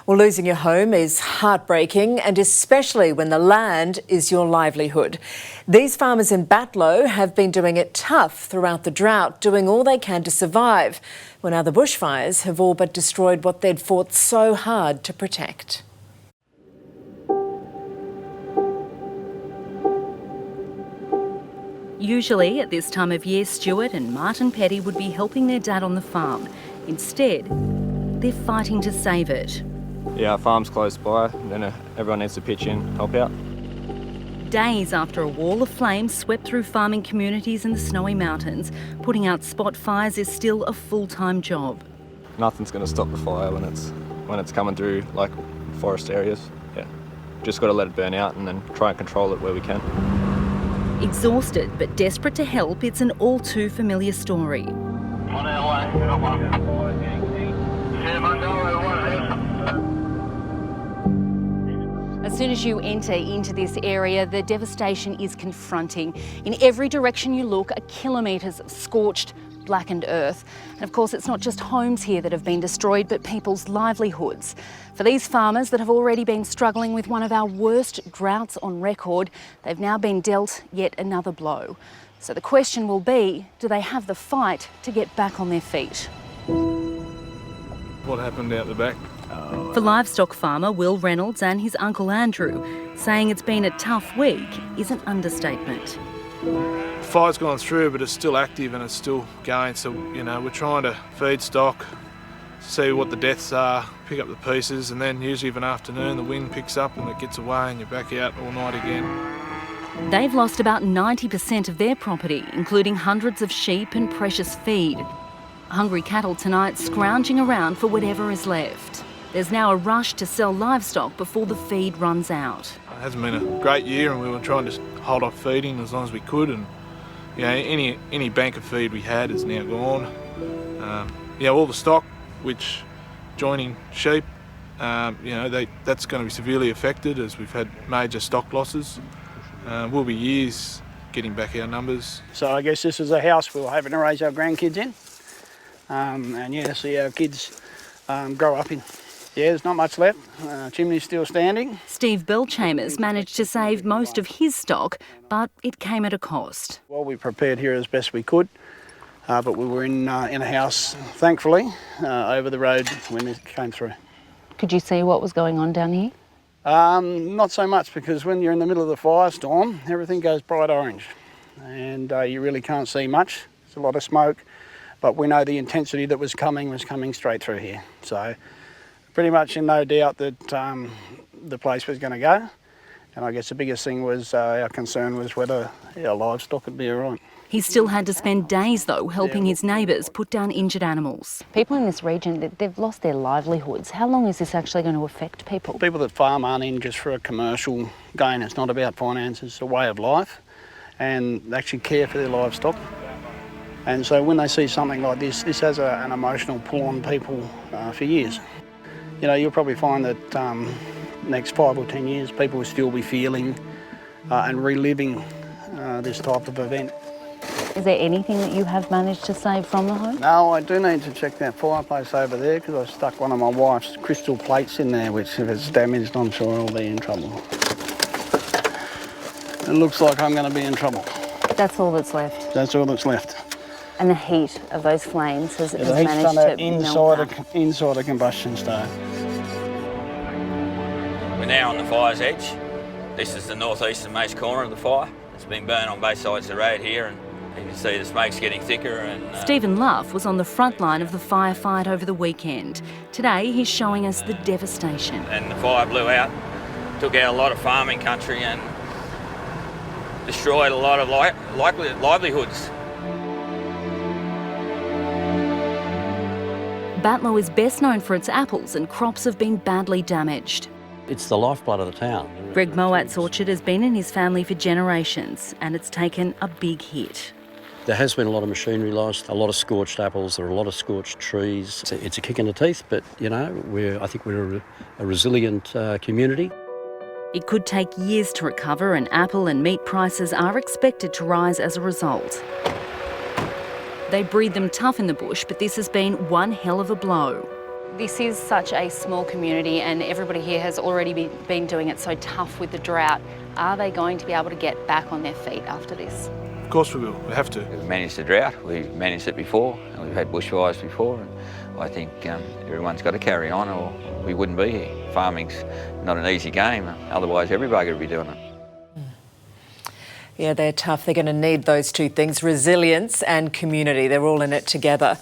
Well, losing your home is heartbreaking, and especially when the land is your livelihood. These farmers in Batlow have been doing it tough throughout the drought, doing all they can to survive, when other bushfires have all but destroyed what they'd fought so hard to protect. Usually at this time of year, Stuart and Martin Petty would be helping their dad on the farm. Instead, they're fighting to save it. Yeah, our farm's close by, then everyone needs to pitch in, help out. Days after a wall of flames swept through farming communities in the Snowy Mountains, putting out spot fires is still a full-time job. Nothing's going to stop the fire when it's coming through like forest areas. Yeah, just got to let it burn out and then try and control it where we can. Exhausted but desperate to help, it's an all too familiar story. As soon as you enter into this area, the devastation is confronting. In every direction you look, are kilometres of scorched, blackened earth. And of course, it's not just homes here that have been destroyed, but people's livelihoods. For these farmers that have already been struggling with one of our worst droughts on record, they've now been dealt yet another blow. So the question will be, do they have the fight to get back on their feet? What happened out the back? For livestock farmer Will Reynolds and his uncle Andrew, saying it's been a tough week is an understatement. The fire's gone through, but it's still active and it's still going. So, we're trying to feed stock, see what the deaths are, pick up the pieces, and then usually of an afternoon the wind picks up and it gets away and you're back out all night again. They've lost about 90% of their property, including hundreds of sheep and precious feed. Hungry cattle tonight scrounging around for whatever is left. There's now a rush to sell livestock before the feed runs out. It hasn't been a great year and we were trying to hold off feeding as long as we could, and any bank of feed we had is now gone. All the stock, which joining sheep, that's going to be severely affected as we've had major stock losses. We'll be years getting back our numbers. So I guess this is a house we were hoping to raise our grandkids in, see our kids grow up in. Yeah, there's not much left. Chimney's still standing. Steve Belchambers managed to save most of his stock, but it came at a cost. Well, we prepared here as best we could, but we were in a house, thankfully, over the road when it came through. Could you see what was going on down here? Not so much, because when you're in the middle of the firestorm, everything goes bright orange and you really can't see much. There's a lot of smoke, but we know the intensity that was coming straight through here. So pretty much in no doubt that the place was going to go. And I guess the biggest thing was our concern was whether our livestock would be all right. He still had to spend days, though, helping his neighbours put down injured animals. People in this region, they've lost their livelihoods. How long is this actually going to affect people? People that farm aren't in just for a commercial gain. It's not about finances, it's a way of life, and they actually care for their livestock. And so when they see something like this has an emotional pull on people for years. You'll probably find that next 5 or 10 years people will still be feeling and reliving this type of event. Is there anything that you have managed to save from the home? No, I do need to check that fireplace over there because I stuck one of my wife's crystal plates in there, which if it's damaged I'm sure I'll be in trouble. It looks like I'm going to be in trouble. That's all that's left? That's all that's left. And the heat of those flames has the heat's managed done to inside a combustion stove. We're now on the fire's edge. This is the northeasternmost corner of the fire. It's been burnt on both sides of the road here, and you can see the smoke's getting thicker. And Stephen Luff was on the front line of the firefight over the weekend. Today he's showing us the devastation. And the fire blew out, took out a lot of farming country and destroyed a lot of livelihoods. Batlow is best known for its apples, and crops have been badly damaged. It's the lifeblood of the town. Greg Moat's orchard has been in his family for generations, and it's taken a big hit. There has been a lot of machinery lost, a lot of scorched apples, there are a lot of scorched trees. It's a kick in the teeth, but I think we're a resilient community. It could take years to recover, and apple and meat prices are expected to rise as a result. They breed them tough in the bush, but this has been one hell of a blow. This is such a small community and everybody here has already been doing it so tough with the drought. Are they going to be able to get back on their feet after this? Of course we will. We have to. We've managed the drought, we've managed it before, and we've had bushfires before, and I think everyone's got to carry on or we wouldn't be here. Farming's not an easy game, otherwise every bugger would be doing it. Yeah, they're tough. They're going to need those two things, resilience and community. They're all in it together.